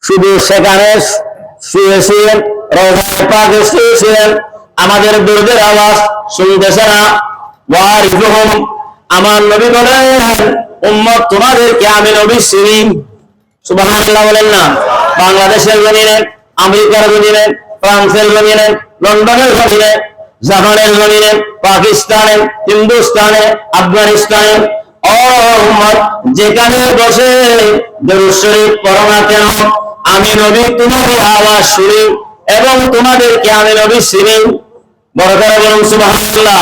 শুধু সেখানে শুয়েছিলেন, রওজায়ে পাকে শুয়েছিলেন, আমাদের দরুদের আওয়াজ শুনতেছে না। ওয়ারিফুহুম, আমার নবী বলেন উম্মত তোমাদেরকে আমি নবী চিনি। সুবহানাল্লাহ বলেন না। বাংলাদেশের জমিনে, আমেরিকার জমিনে, ফ্রান্সের জমিনে, লন্ডনের জমিনে, জাপানের জমিনে, পাকিস্তানে, হিন্দুস্তানে, আফগানিস্তানে, যেখানে বসে দরুদ শরীফ পড়ো না কেন, আমি নবী তোমাদের আওয়াজ শুনি এবং তোমাদেরকে আমি নবী চিনি। বড় করে বলুন সুবহানাল্লাহ।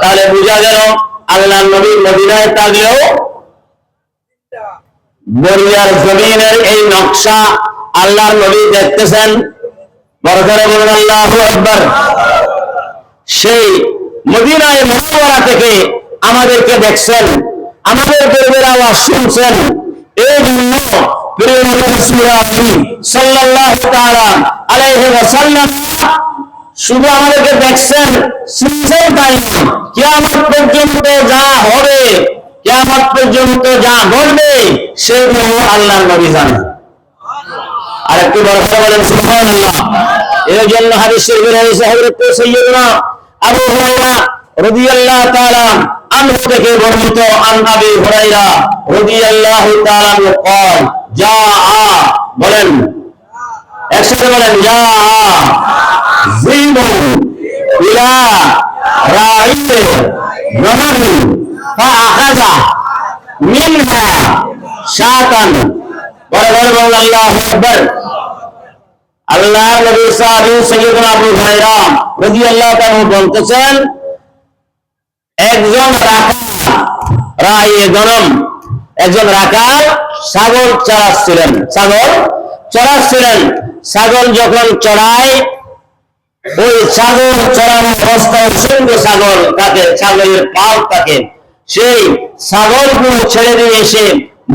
তাহলে বোঝা গেল আল্লাহর নবী মদিনায় থাকলেও বরিয়ার জমিনের এই নকশা আল্লাহর নবী দেখতেছেন। বড় করে বলুন আল্লাহু আকবার। সেই মদিনায় মুনাওয়ারা থেকে আমাদেরকে দেখছেন, আমাদের দরবের আওয়াজ শুনছেন। এই জন্য প্রিয় নবী রাসূলুল্লাহ সাল্লাল্লাহু তাআলা আলাইহি ওয়াসাল্লাম শুধু আমাদেরকে দেখছেন, শুনছেন তাই না, কিয়ামত পর্যন্ত যা হবে, কিয়ামত পর্যন্ত যা ঘটবে সেগুলো আল্লাহর নবী জানেন। আর একটু বড় করে বলেন সুবহানাল্লাহ। এর জন্য হাদিস শরীফে রয়েছে হযরত সাইয়্যিদুনা আবু হুরায়রা রাদিয়াল্লাহু তাআলা আনহু থেকে বর্ণিত, আন আবি হুরায়রা রাদিয়াল্লাহু তাআলা আনহু قال জাআ, বলেন একসাথে বলেন জাআ যিবু ইলা রাইতে গনামি ফাআখাযা মিনহা শাতান। বড় বড় বলেন আল্লাহু আকবার। আল্লাহর নবী সাইয়্যিদুনা আবু হুরায়রা রাদিয়াল্লাহু তাআলা বলতেছেন, একজন একজন রাখাল ছাগল চড়াচ্ছিলেন। ছাগল যখন চড়ায়, ওই ছাগল চড়ানো অবস্থায় সঙ্গে ছাগল থাকে, ছাগলের পাল থাকে, সেই ছাগলগুলো ছেড়ে দিয়ে এসে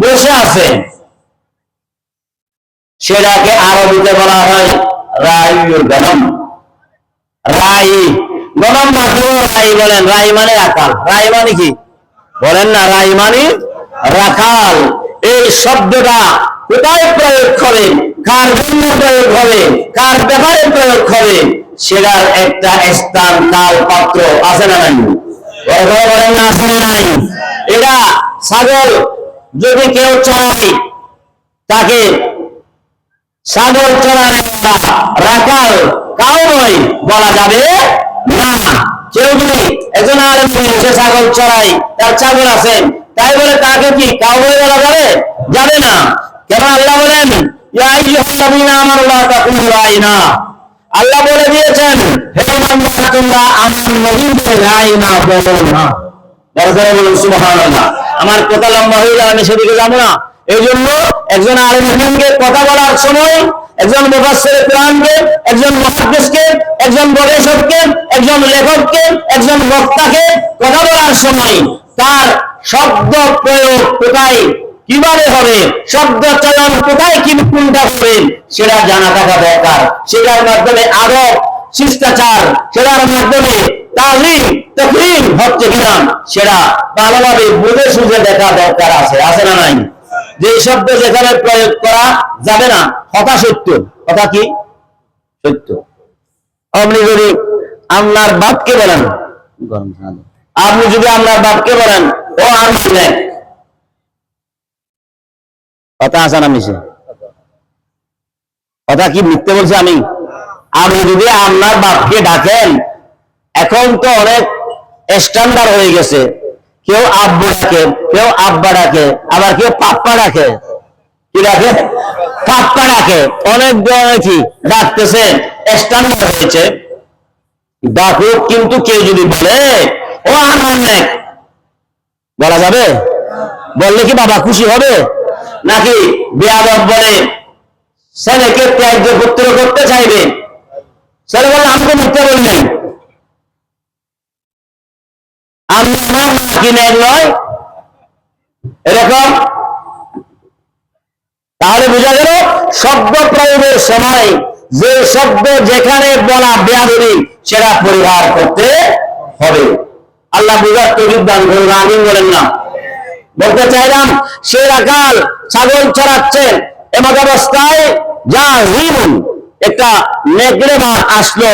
বসে আছে। সেটাকে আরবিতে বলা হয় রাইউল গনম। গনম মাত্র রাই বলেন, রাই মানে রাখাল। রাই মানে কি বলেন না, রাই মানে রাখাল। এই শব্দটা কোথায় প্রয়োগ করে, কার জন্য প্রয়োগ হবে, কার ব্যাপারে প্রয়োগ হবে, সেটার একটা স্থান, কাল, পাত্র আছে না নাই? বলেন না, আছে না নাই? এটা ছাগল যদি কেউ চড়ায়, তাকে ছাগল চড়ানো রাখাল কাউ নয় বলা যাবে না। কেউ যদি একজন আলেম সে ছাগল চড়াই, তার ছাগল আছে, তাই বলে তাকে কি কাউ বলা যাবে? যাবে না। কেন? আল্লাহ বলেন ইয়া আইয়ুহাল্লাযীনা আমানু লা তাকুনু রাইনা। আল্লাহ বলে দিয়েছেন, হে বান্দা তোমরা আমার নবীকে রাইনা বলো না। বড় করে বলুন সুবহানাল্লাহ। আমার কথা লম্বা হয়ে গেল, আমি সেদিকে যাবো না। এই জন্য একজন আলেমকে কথা বলার সময়, একজন মুফাসসিরে কোরআনকে, একজন মুহাদ্দিসকে, একজন গবেষককে, একজন লেখককে, একজন বক্তাকে কথা বলার সময় তার শব্দ প্রয়োগ কোথায় কিভাবে হবে, শব্দ চয়ন কোথায় কি কোনটা হবে, সেটা জানা থাকা দরকার। সেটার মাধ্যমে আদব শিষ্টাচার, সেটার মাধ্যমে তালিম তাকরীম হচ্ছে কিনা সেটা ভালোভাবে বুঝে সুঝে দেখা দরকার আছে, আছে না নাই? যে শব্দ যেখানে প্রয়োগ করা যাবে না, কথা সত্য, কথা কি সত্য। আপনি যদি আপনার বাপকে বলেন, আপনি যদি আপনার বাপকে বলেন ও আমি, কথা আছে না মিশে? কথা কি মিথ্যে বলছি আমি? আপনি যদি আপনার বাপকে ডাকেন, এখন তো অনেক স্ট্যান্ডার্ড হয়ে গেছে, কেউ আব্বু ডাকে, কেউ আব্বা ডাকে, আবার কেউ পাপ্পা ডাকে। কি ডাকে? পাপ্পা ডাকে। অনেক কি ডাকতেছে, স্ট্যান্ডার্ড হয়েছে। ডাকুক, কিন্তু কেউ যদি বলে ও আমার নেক, বলা যাবে? বললে কি বাবা খুশি হবে? নাকি বেয়াদব বলে ছেলেকে ত্যায্য পুত্র করতে চাইবে? ছেলে বলে আমি তো মিথ্যা বলি নাই, আমি আমার কি নেক নয়, এরকম। তাহলে বোঝা গেল শব্দ প্রয়োগের সময় যে শব্দ যেখানে বলা বেয়াদবি, সেটা পরিহার করতে হবে। আল্লাহ বুঝার তৌফিক দান করুন, আমিন বলেন না। বলতে চাইলাম, সে রাখাল ছাগল চড়াচ্ছে, এমত অবস্থায় যা রিবুন একটা নেকড়ে বাঘ আসলো,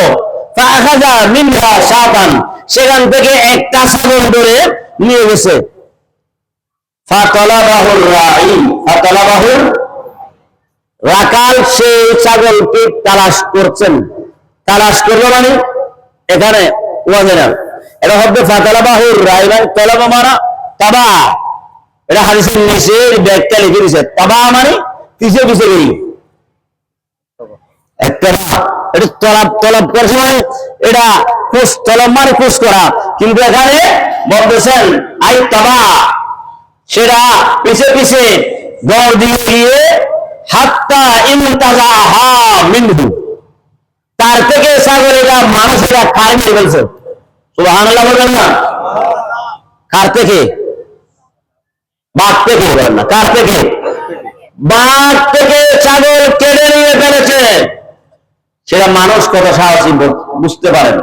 ফাখাযা মিনহা শাতান সেখান থেকে একটা ছাগল ধরে নিয়ে গেছে। ফাতালাবাহুর রাঈ, ফাতালাবাহুর রাকাল সেই ছাগলকে তালাশ করছেন। তালাশ করলো মানে এখানে ওয়াজেনা এটা হবে ফাতালাবাহুর রাঈ, মানে তলাবা মারা তাবা, এটা হাদিসের নিচের ব্যাখ্যা লিখে দিয়েছে। তাবা মানে পিছে পিছে গেল একটা, এটা তলব তলব করছে মানে এটা খোঁজ, তলব মানে খোঁজ করা, কিন্তু এখানে বলতেছেন আই তাবা, সেটা পিছে পিছে দৌড় দিয়ে গিয়ে হাত্তা ইনতাজাহা মিনহু, তার থেকে ছাগলেরা মানুষেরা খাই মেরে ফেলছে। সুবহানাল্লাহ বলবেন না? কার থেকে? বাঘ থেকে বলেন না, কার থেকে? বাঘ থেকে ছাগল কেড়ে নিয়ে ফেলেছে। সেটা মানুষ কত সাহসী বুঝতে পারেন।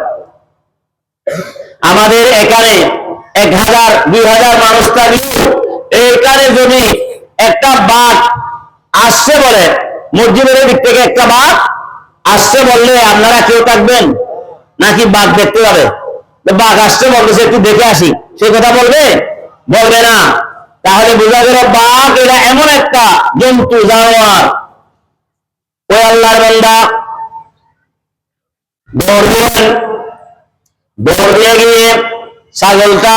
আমাদের এখানে 1000 2000 মানুষ থাকলে এইখানে যদি একটা বাঘ আসছে বলে, মসজিদের দিক থেকে একটা বাঘ আসছে বললে আপনারা কেউ থাকবেন নাকি বাঘ দেখতে যাবে? বাঘ আসছে বলতেছে একটু দেখে আসি, সেই কথা বলবে? বলবে না। তাহলে বোঝা গেল বাঘ এটা এমন একটা জন্তু, জানোয়ার। ওই আল্লাহর বান্দা দৌড় দিয়ে গিয়ে ছাগলটা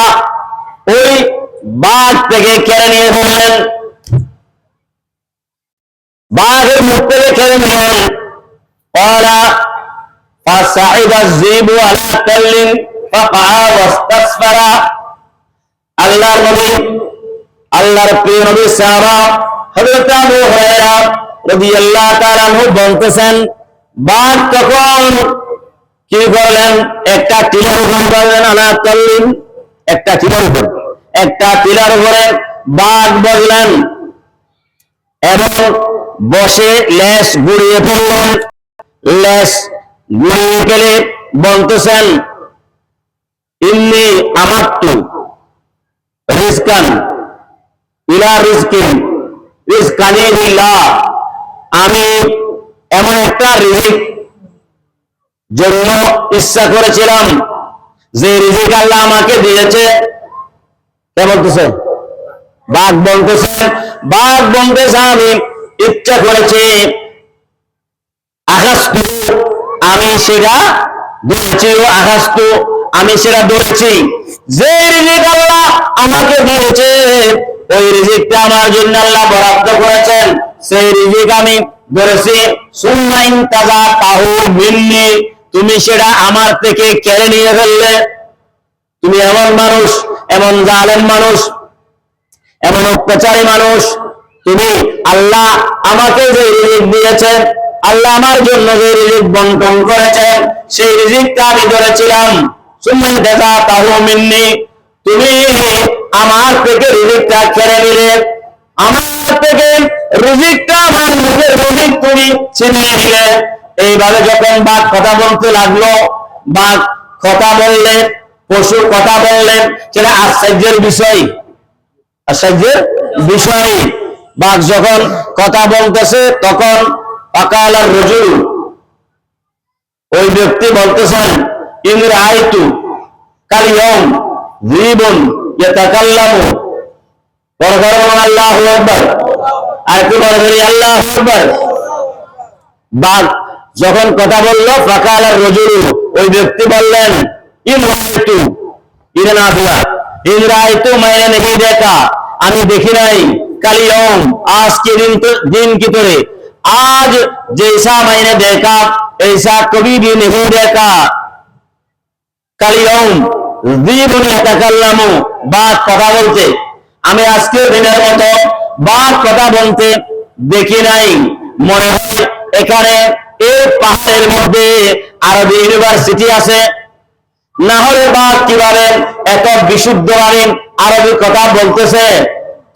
ওই বাঘ থেকে কেড়ে নিয়ে ফেললেন, বাঘের মুখ থেকে কেড়ে নিলেন। قال فصعد الذئب على كل فقع واستسفر। আল্লাহর নবী, আল্লাহর প্রিয় নবী সাহাবা হযরত আবু হুরায়রা রাদিয়াল্লাহু তাআলা আনহু বলতেছেন, বাঘ তখন কি করলেন? একটা টিলার উপর বললেন, আলা কাল্লিন, একটা টিলার উপর, একটা টিলার উপরে বাঘ বললেন এবং বসে লেজ গুড়িয়ে ফেললেন। লেজ গুড়িয়ে ফেলে বলতেছেন, ইন্নী আমাত্তু রিজকান ইলা রিজকিন রিজকানি লিল্লাহ, আমি এমন একটা রিজিক জন্য ইচ্ছা করেছিলাম যে রিজিক আল্লাহ আমাকে দিয়েছে। কে বলতেছে? বাঘ বলতেছে। বাঘ বলতেছে আমি ইচ্ছা করেছি, আখাস্তু, আমি সেটা ধরেছি, আখাস্তু, আমি সেটা ধরেছি। যে রিজিক আল্লাহ আমাকে দিয়েছে ওই রিজিকটা আমার জন্য আল্লাহ বরাদ্দ করেছেন, সেই রিজিক আমি ধরেছি। সুম্মা ইনতাজাতাহু মিন্নি, তুমি সেটা আমার থেকে কেড়ে নিয়ে ফেললে। তুমি এমন মানুষ, এমন জালেম মানুষ, এমন অত্যাচারী মানুষ, তুমি আল্লাহ আমাকে যে রিজিক দিয়েছেন, আল্লাহ আমার জন্য যে রিজিক বন্টন করেছেন, সেই রিজিকটা আমি ধরেছিলাম। সুম্মা ইনতাজাতাহু মিন্নি, তুমি আমার থেকে রিজিকটা কেড়ে নিলে, আমার থেকে রিজিকটা, আমার নিজের রিজিক তুমি ছিনিয়ে নিলে। এইভাবে যখন বাঘ কথা বলতে লাগলো, বাঘ কথা বললেন, পশু কথা বললেন, সেটা আশ্চর্যের বিষয়, আশ্চর্যের বিষয়। বাঘ যখন কথা বলতেছে তখন ফাকালার রাজুল, ওই ব্যক্তি বলতেছেন, ইন রাআইতু কাল ইয়াউম যিবুন ইয়াতাকাল্লামু, আল্লাহু আকবার, আর কি বলে আল্লাহু আকবার। বাঘ যখন কথা বলল, ফাকালার রাজুল, ওই ব্যক্তি বললেন, ইন রাআইতু, ইন নাফিয়া, ইন রাআইতু মানে নাকি দেখা, আমি দেখি নাই, কাল ইয়াউম, আজকে दिन की तरह, आज जैसा मैंने देखा ऐसा कभी भी नहीं देखा। कल यौम যিবুন ইয়াতাকাল্লামু, বাঘ কথা বলতে আমি আজকের দিনের মতো বাঘ কথা বলতে দেখি নাই। মনে হয় এখানে এই পাহাড়ের মধ্যে আরবি ইউনিভার্সিটি আছে, না হলে বাঘ কিভাবে এত বিশুদ্ধভাবে আরবি কথা বলতেছে?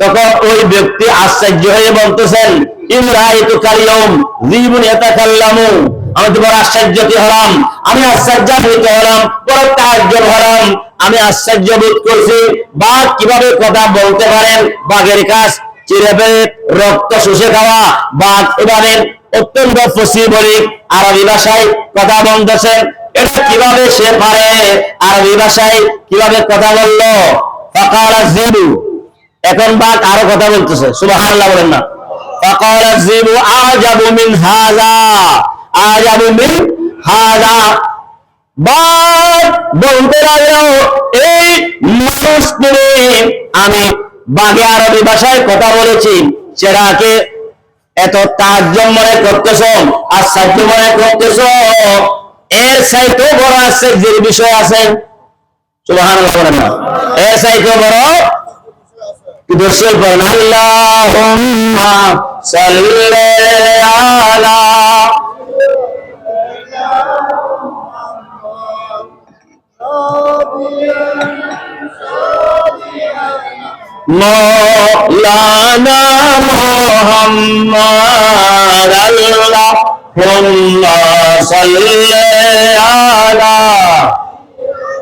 তখন ওই ব্যক্তি আশ্চর্য হয়ে বলতেছেন, ইন রাআইতু কাল ইয়াউম যিবুন ইয়াতাকাল্লামু, আমি তো বড় আশ্চর্যিত হলাম, আমি আশ্চর্যান্বিত হলাম, বড় তাজ্জুব হলাম, আমি আশ্চর্য বোধ করছি বাঘ কিভাবে কথা বলতে পারেন। বাঘের কাজ চিরে ফেলে রক্ত শুষে খাওয়া বাঘ উদাহরণ অত্যন্ত ফসিবলিক আরবি ভাষায় কথা বলতেছেন। এটা কিভাবে সে পারে আরবি ভাষায় কিভাবে কথা বললো? ফাকালা যিবু, এখন বাঘ আরো কথা বলতেছে, সুবহানাল্লাহ বলেন না। ফাকালা যিবু আজাবু মিন হাযা, আজাবু মিন হাযা, বাঘ বলতে লাগলো এই মানুষটি আমি বাঘে আরবি ভাষায় কথা বলেছি সেটাকে এত তাজ্জব মনে করতেছ, আশ্চর্য মনে করতেছ, এর চাইতেও বড় আশ্চর্যের বিষয় আছে। সুবহানাল্লাহ বলেন না, এর চাইতেও বড় দর্শক বলেন আল্লাহুম্মা সাল্লি আলা মাওলানা মুহাম্মদ আল্লাহুম্মা সাল্লি আলা